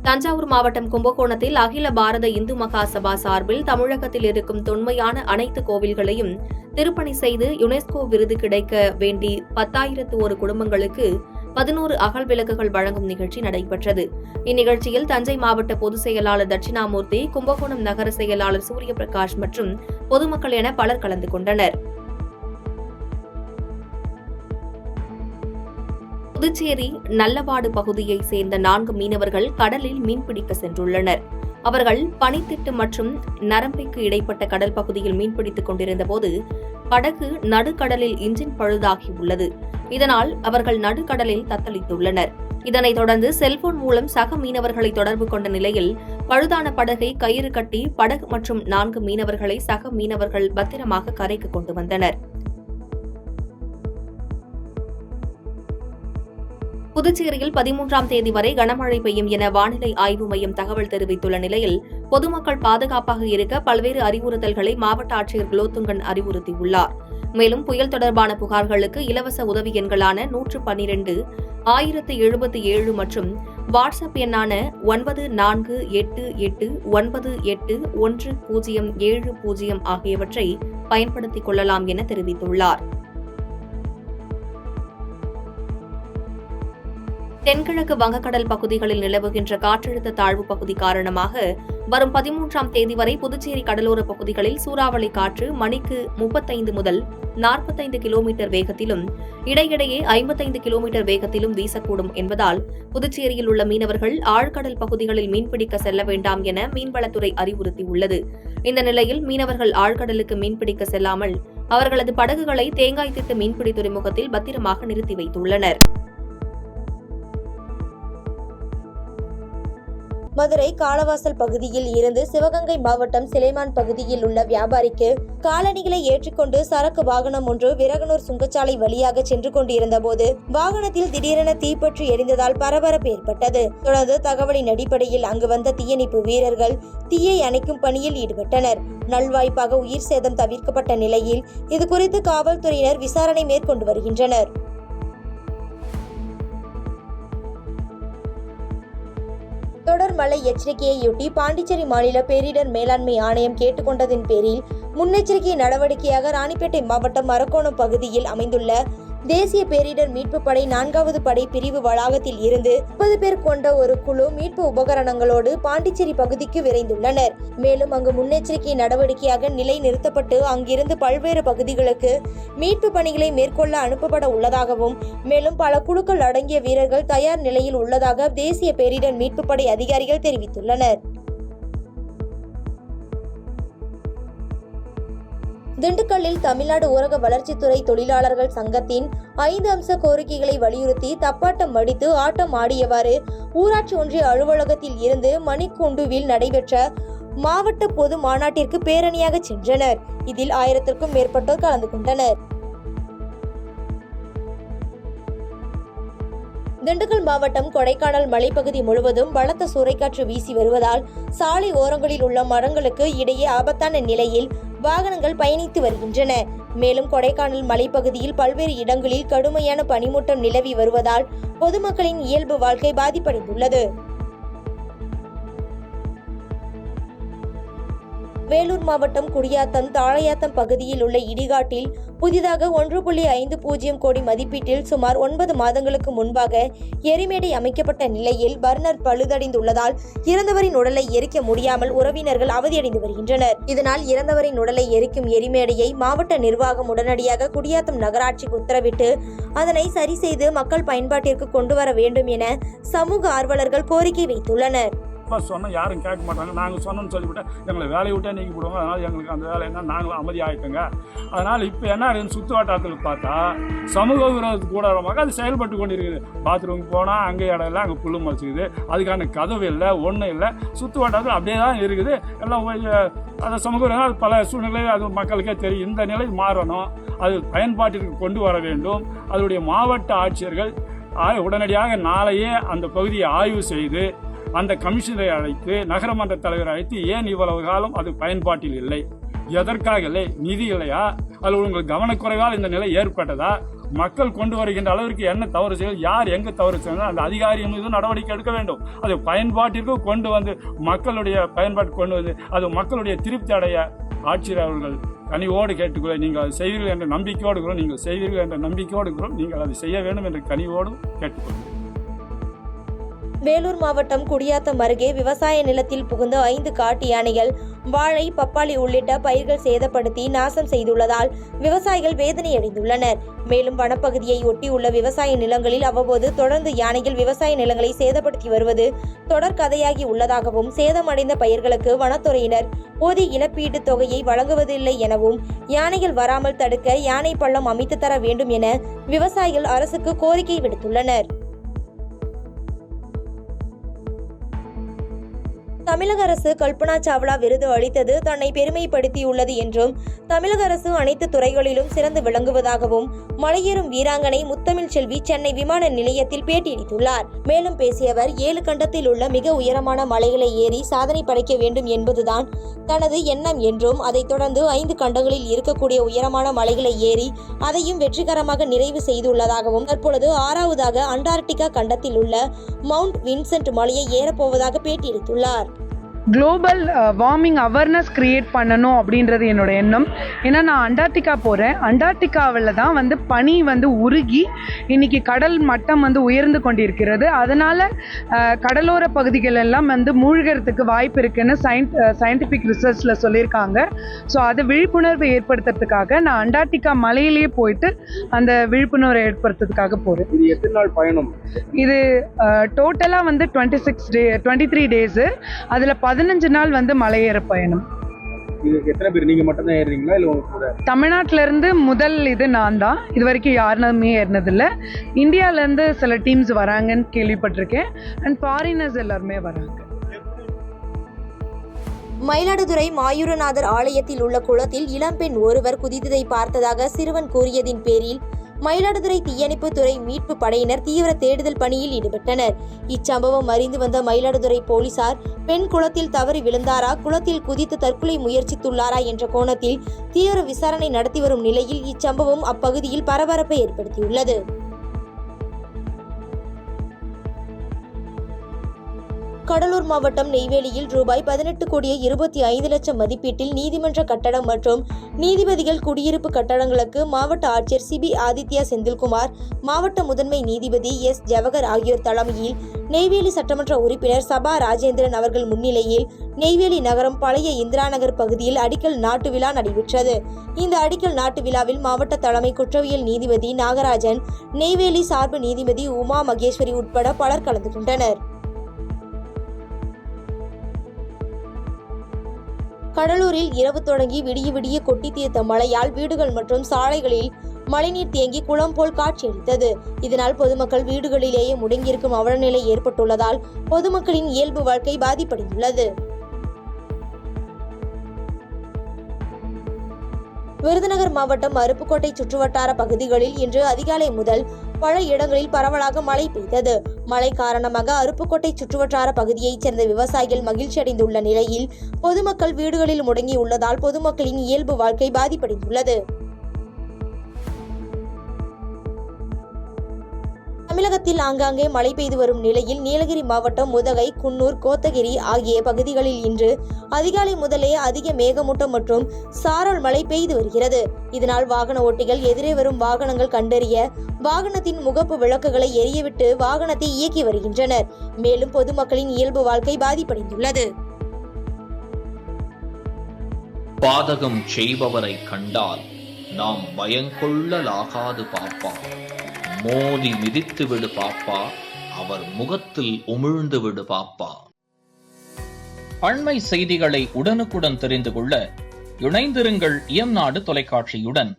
தஞ்சாவூர் மாவட்டம் கும்பகோணத்தில் அகில பாரத இந்து மகா சபா சார்பில் தமிழகத்தில் இருக்கும் தொன்மையான அனைத்து கோவில்களையும் திருப்பணி செய்து யுனெஸ்கோ விருது கிடைக்க வேண்டி 10,001 குடும்பங்களுக்கு 11 அகல் விளக்குகள் வழங்கும் நிகழ்ச்சி நடைபெற்றது. இந்நிகழ்ச்சியில் தஞ்சை மாவட்ட பொதுச் செயலாளர் தட்சிணாமூர்த்தி, கும்பகோணம் நகர செயலாளர் சூரியபிரகாஷ் மற்றும் பொதுமக்கள் என பலர் கலந்து கொண்டனர். புதுச்சேரி நல்லவாடு பகுதியைச் சேர்ந்த 4 மீனவர்கள் கடலில் மீன்பிடிக்க சென்றுள்ளனர். அவர்கள் பனித்திட்டு மற்றும் நரம்பைக்கு இடைப்பட்ட கடல் பகுதியில் மீன்பிடித்துக் கொண்டிருந்தபோது படகு நடுக்கடலில் இன்ஜின் பழுதாகியுள்ளது. இதனால் அவர்கள் நடுக்கடலில் தத்தளித்துள்ளனர். இதனைத் தொடர்ந்து செல்போன் மூலம் சக மீனவர்களை தொடர்பு கொண்ட நிலையில் பழுதான படகை கயிறு கட்டி படகு மற்றும் 4 மீனவர்களை சக மீனவர்கள் பத்திரமாக கரைக்கு கொண்டு வந்தனர். புதுச்சேரியில் 13ஆம் தேதி வரை கனமழை பெய்யும் என வானிலை ஆய்வு மையம் தகவல் தெரிவித்துள்ள நிலையில் பொதுமக்கள் பாதுகாப்பாக இருக்க பல்வேறு அறிவுறுத்தல்களை மாவட்ட ஆட்சியர் குலோத்துங்கன் அறிவுறுத்தியுள்ளார். மேலும் புயல் தொடர்பான புகார்களுக்கு இலவச உதவி எண்களான 112, 1077 மற்றும் வாட்ஸ்அப் எண்ணான 9488981070 ஆகியவற்றை பயன்படுத்திக் கொள்ளலாம் என தெரிவித்துள்ளார். தென்கிழக்கு வங்கக்கடல் பகுதிகளில் நிலவுகின்ற காற்றழுத்த தாழ்வு பகுதி காரணமாக வரும் 13ஆம் தேதி வரை புதுச்சேரி கடலோர பகுதிகளில் சூறாவளி காற்று மணிக்கு 35 முதல் 45 கிலோமீட்டர் வேகத்திலும் இடையிடையே 55 கிலோமீட்டர் வேகத்திலும் வீசக்கூடும் என்பதால் புதுச்சேரியில் உள்ள மீனவர்கள் ஆழ்கடல் பகுதிகளில் மீன்பிடிக்க செல்ல வேண்டாம் என மீன்வளத்துறை அறிவுறுத்தியுள்ளது. இந்த நிலையில் மீனவர்கள் ஆழ்கடலுக்கு மீன்பிடிக்க செல்லாமல் அவர்களது படகுகளை தேங்காய் திட்டு மீன்பிடி துறைமுகத்தில் பத்திரமாக நிறுத்தி வைத்துள்ளனர். மதுரை காளவாசல் பகுதியில் இருந்து சிவகங்கை மாவட்டம் சிலைமான் பகுதியில் உள்ள வியாபாரிக்கு காலணிகளை ஏற்றிக்கொண்டு சரக்கு வாகனம் ஒன்று விரகனூர் சுங்கச்சாலை வழியாக சென்று கொண்டிருந்த போது வாகனத்தில் திடீரென தீப்பற்றி எரிந்ததால் பரபரப்பு ஏற்பட்டது. தொடர்ந்து தகவலின் அடிப்படையில் அங்கு வந்த தீயணைப்பு வீரர்கள் தீயை அணைக்கும் பணியில் ஈடுபட்டனர். நல்வாய்ப்பாக உயிர் சேதம் தவிர்க்கப்பட்ட நிலையில் இதுகுறித்து காவல்துறையினர் விசாரணை மேற்கொண்டு வருகின்றனர். தொடர் மழை எச்சரிக்கையையொட்டி பாண்டிச்சேரி மாநில பேரிடர் மேலாண்மை ஆணையம் கேட்டுக்கொண்டதின் பேரில் முன்னெச்சரிக்கை நடவடிக்கையாக ராணிப்பேட்டை மாவட்டம் அரக்கோணம் பகுதியில் அமைந்துள்ள தேசிய பேரிடர் மீட்பு படை 4வது படை பிரிவு வளாகத்தில் இருந்து 30 பேர் கொண்ட ஒரு குழு மீட்பு உபகரணங்களோடு பாண்டிச்சேரி பகுதிக்கு விரைந்துள்ளனர். மேலும் அங்கு முன்னெச்சரிக்கை நடவடிக்கையாக நிலை நிறுத்தப்பட்டு அங்கிருந்து பல்வேறு பகுதிகளுக்கு மீட்பு பணிகளை மேற்கொள்ள அனுப்பப்பட உள்ளதாகவும் மேலும் பல குழுக்கள் அடங்கிய வீரர்கள் தயார் நிலையில் உள்ளதாக தேசிய பேரிடர் மீட்பு படை அதிகாரிகள் தெரிவித்துள்ளனர். திண்டுக்கல்லில் தமிழ்நாடு ஊரக வளர்ச்சித்துறை தொழிலாளர்கள் சங்கத்தின் 5 அம்ச கோரிக்கைகளை வலியுறுத்தி தப்பாட்டம் அடித்து ஆட்டம் ஆடியவாறு ஊராட்சி ஒன்றிய அலுவலகத்தில் இருந்து மணிக்கூண்டுவில் நடைபெற்ற மாவட்ட பொது மாநாட்டிற்கு பேரணியாக சென்றனர். இதில் 1000க்கும் மேற்பட்டோர் கலந்து கொண்டனர். திண்டுக்கல் மாவட்டம் கொடைக்கானல் மலைப்பகுதி முழுவதும் பலத்த சூறைக்காற்று வீசி வருவதால் சாலை ஓரங்களில் உள்ள மரங்களுக்கு இடையே ஆபத்தான நிலையில் வாகனங்கள் பயணித்து வருகின்றன. மேலும் கொடைக்கானல் மலைப்பகுதியில் பல்வேறு இடங்களில் கடுமையான பனிமூட்டம் நிலவி வருவதால் பொதுமக்களின் இயல்பு வாழ்க்கை பாதிப்படைந்துள்ளது. வேலூர் மாவட்டம் குடியாத்தம் தாழையாத்தம் பகுதியில் உள்ள இடிகாட்டில் புதிதாக 1.50 கோடி மதிப்பீட்டில் சுமார் 9 மாதங்களுக்கு முன்பாக எரிமேடை அமைக்கப்பட்ட நிலையில் பர்னர் பழுதடைந்துள்ளதால் இறந்தவரின் உடலை எரிக்க முடியாமல் உறவினர்கள் அவதியடைந்து வருகின்றனர். இதனால் இறந்தவரின் உடலை எரிக்கும் எரிமேடையை மாவட்ட நிர்வாகம் உடனடியாக குடியாத்தம் நகராட்சிக்கு உத்தரவிட்டு அதனை சரி செய்து மக்கள் பயன்பாட்டிற்கு கொண்டு வர வேண்டும் என சமூக ஆர்வலர்கள் கோரிக்கை வைத்துள்ளனர். சொன்னால் யாரும் கேட்க மாட்டாங்க. நாங்கள் சொன்னோன்னு சொல்லிவிட்டு எங்களை வேலையை விட்டே நீக்கி விடுவோம். அதனால் எங்களுக்கு அந்த வேலை என்ன நாங்களும் அமைதி ஆகிட்டோங்க. அதனால் இப்போ என்ன இருக்குது, சுற்று வட்டாரத்தில் பார்த்தா சமூக விரோத கூடாரமாக அது செயல்பட்டு கொண்டு இருக்குது. பாத்ரூமுக்கு போனால் அங்கே இடம் இல்லை, அங்கே புல்லு மறைச்சிக்குது, அதுக்கான கதவு இல்லை, ஒன்றும் இல்லை. சுற்று வட்டாரத்தில் அப்படியே தான் இருக்குது. எல்லாம் அதை சமூக விரோதம் அது பல சூழ்நிலை அது மக்களுக்கே தெரியும். இந்த நிலை மாறணும், அது பயன்பாட்டிற்கு கொண்டு வர வேண்டும். அதனுடைய மாவட்ட ஆட்சியர்கள் உடனடியாக நாளையே அந்த பகுதியை ஆய்வு செய்து அந்த கமிஷனரை அழைத்து நகரமன்ற தலைவரை அழைத்து ஏன் இவ்வளவு காலம் அது பயன்பாட்டில் இல்லை, எதற்காக இல்லை, நிதி இல்லையா, அது உங்களுக்கு கவனக்குறைவால் இந்த நிலை ஏற்பட்டதா, மக்கள் கொண்டு வருகின்ற அளவிற்கு என்ன தவறு செய்வது, யார் எங்கே தவறு செய்வது, அந்த அதிகாரி மீது நடவடிக்கை எடுக்க வேண்டும். அது பயன்பாட்டிற்கு கொண்டு வந்து மக்களுடைய பயன்பாட்டு கொண்டு வந்து அது மக்களுடைய திருப்தி அடைய ஆட்சியர் அவர்கள் கனிவோடு கேட்டுக்கொள்ள, நீங்கள் அதை செய்வீர்கள் என்ற நம்பிக்கையோடு இருக்கிறோம், நீங்கள் செய்வீர்கள் என்ற நம்பிக்கையோடு இருக்கிறோம், நீங்கள் அதை செய்ய வேண்டும் என்ற கனிவோடு கேட்டுக்கொள்கிறோம். வேலூர் மாவட்டம் குடியாத்தம் அருகே விவசாய நிலத்தில் புகுந்த 5 காட்டு யானைகள் வாழை, பப்பாளி உள்ளிட்ட பயிர்கள் சேதப்படுத்தி நாசம் செய்துள்ளதால் விவசாயிகள் வேதனையடைந்துள்ளனர். மேலும் வனப்பகுதியை ஒட்டியுள்ள விவசாய நிலங்களில் அவ்வப்போது தொடர்ந்து யானைகள் விவசாய நிலங்களை சேதப்படுத்தி வருவது தொடர் கதையாகி உள்ளதாகவும், சேதமடைந்த பயிர்களுக்கு வனத்துறையினர் போதிய இழப்பீட்டு தொகையை வழங்குவதில்லை எனவும், யானைகள் வராமல் தடுக்க யானை பள்ளம் அமைத்து தர வேண்டும் என விவசாயிகள் அரசுக்கு கோரிக்கை விடுத்துள்ளனர். தமிழக அரசு கல்பனா சாவ்லா விருது அளித்தது தன்னை பெருமைப்படுத்தியுள்ளது என்றும், தமிழக அரசு அனைத்து துறைகளிலும் சிறந்து விளங்குவதாகவும் மலையேறும் வீராங்கனை முத்தமிழ் செல்வி சென்னை விமான நிலையத்தில் பேட்டியளித்துள்ளார். மேலும் பேசிய அவர், 7 கண்டத்தில் உள்ள மிக உயரமான மலைகளை ஏறி சாதனை படைக்க வேண்டும் என்பதுதான் தனது எண்ணம் என்றும், அதைத் தொடர்ந்து 5 கண்டங்களில் இருக்கக்கூடிய உயரமான மலைகளை ஏறி அதையும் வெற்றிகரமாக நிறைவு செய்துள்ளதாகவும், தற்பொழுது 6வதாக அண்டார்டிகா கண்டத்தில் உள்ள மவுண்ட் வின்சென்ட் மலையை ஏறப்போவதாக பேட்டியளித்துள்ளார். குளோபல் வார்மிங் அவேர்னஸ் கிரியேட் பண்ணணும் அப்படின்றது என்னோட எண்ணம். ஏன்னா நான் அண்டார்டிகா போகிறேன். அண்டார்டிகாவில் தான் பனி உருகி இன்னைக்கு கடல் மட்டம் உயர்ந்து கொண்டிருக்கிறது. அதனால் கடலோர பகுதிகள் எல்லாம் மூழ்கிறதுக்கு வாய்ப்பு இருக்குன்னு சயின்டிஃபிக் ரிசர்ச்சில் சொல்லியிருக்காங்க. ஸோ அது விழிப்புணர்வு ஏற்படுத்துறதுக்காக நான் அண்டார்டிகா மலையிலேயே போயிட்டு அந்த விழிப்புணர்வை ஏற்படுத்துறதுக்காக போகிறேன். இது எத்தனை நாள் பயணம்? இது டோட்டலாக 23 டேஸு. அதில் 15 நாள் மலையேற பயணம். எத்தனை பேர்? நீங்க மட்டும் தான் ஏறுறீங்களா இல்ல உங்க கூட? தமிழ்நாட்டில இருந்து முதல் இது நான் தான். இது வரைக்கும் யாருமே ஏறினதில்லை. இந்தியால இருந்து சில டீம்ஸ் வராங்கன்னு கேள்விப்பட்டிருக்கேன். அண்ட் ஃபாரினர்ஸ் எல்லாருமே வராங்க. மயிலாடுதுறை மாயூரநாதர் ஆலயத்தில் உள்ள குளத்தில் இளம்பெண் ஒருவர் குதித்ததை பார்த்ததாக சிறுவன் கூறியதின் பேரில் மயிலாடுதுறை தீயணைப்பு துறை மீட்பு படையினர் தீவிர தேடுதல் பணியில் ஈடுபட்டனர். இச்சம்பவம் அறிந்து வந்த மயிலாடுதுறை போலீசார் பெண் குளத்தில் தவறி விழுந்தாரா, குளத்தில் குதித்து தற்கொலை முயற்சித்துள்ளாரா என்ற கோணத்தில் தீவிர விசாரணை நடத்தி வரும் நிலையில் இச்சம்பவம் அப்பகுதியில் பரபரப்பை ஏற்படுத்தியுள்ளது. கடலூர் மாவட்டம் நெய்வேலியில் ரூபாய் 18,25,00,000 மதிப்பீட்டில் நீதிமன்ற கட்டடம் மற்றும் நீதிபதிகள் குடியிருப்பு கட்டடங்களுக்கு மாவட்ட ஆட்சியர் சிபி ஆதித்யா செந்தில்குமார், மாவட்ட முதன்மை நீதிபதி எஸ் ஜவஹர் ஆகியோர் தலைமையில் நெய்வேலி சட்டமன்ற உறுப்பினர் சபா ராஜேந்திரன் அவர்கள் முன்னிலையில் நெய்வேலி நகரம் பழைய இந்திரா நகர் பகுதியில் அடிக்கல் நாட்டு விழா நடைபெற்றது. இந்த அடிக்கல் நாட்டு விழாவில் மாவட்ட தலைமை குற்றவியல் நீதிபதி நாகராஜன், நெய்வேலி சார்பு நீதிபதி உமா மகேஸ்வரி உட்பட பலர் கலந்து கொண்டனர். கடலூரில் இரவு தொடங்கி விடிய விடிய கொட்டி தீர்த்த மழையால் வீடுகள் மற்றும் சாலைகளில் மழைநீர் தேங்கி குளம் போல் காட்சியளித்தது. இதனால் பொதுமக்கள் வீடுகளிலேயே முடங்கியிருக்கும் அவலநிலை ஏற்பட்டுள்ளதால் பொதுமக்களின் இயல்பு வாழ்க்கை பாதிப்படைந்துள்ளது. விருதுநகர் மாவட்டம் அருப்புக்கோட்டை சுற்றுவட்டார பகுதிகளில் இன்று அதிகாலை முதல் பல இடங்களில் பரவலாக மழை பெய்தது. மழை காரணமாக அருப்புக்கோட்டை சுற்றுவட்டார பகுதியைச் சேர்ந்த விவசாயிகள் மகிழ்ச்சி அடைந்துள்ள நிலையில் பொதுமக்கள் வீடுகளில் முடங்கியுள்ளதால் பொதுமக்களின் இயல்பு வாழ்க்கை பாதிப்படைந்துள்ளது. தமிழகத்தில் ஆங்காங்கே மழை பெய்து வரும் நிலையில் நீலகிரி மாவட்டம் முதகை, குன்னூர், கோத்தகிரி ஆகிய பகுதிகளில் இன்று அதிகாலை முதலே அதிக மேகமூட்டம் மற்றும் சாரல் மழை பெய்து வருகிறது. இதனால் வாகன ஓட்டிகள் எதிரே வரும் வாகனங்கள் கண்டறிய வாகனத்தின் முகப்பு விளக்குகளை எரியவிட்டு வாகனத்தை இயக்கி வருகின்றனர். மேலும் பொதுமக்களின் இயல்பு வாழ்க்கை பாதிப்படைந்துள்ளது. பாதகம் செய்பவரை கண்டால் நாம் பயங்கொள்ளலாகாது பாப்பா, மோதி மிதித்து விடு பாப்பா, அவர் முகத்தில் உமிழ்ந்து விடு பாப்பா. அண்மை செய்திகளை உடனுக்குடன் தெரிந்து கொள்ள இணைந்திருங்கள் இயம்நாடு தொலைக்காட்சியுடன்.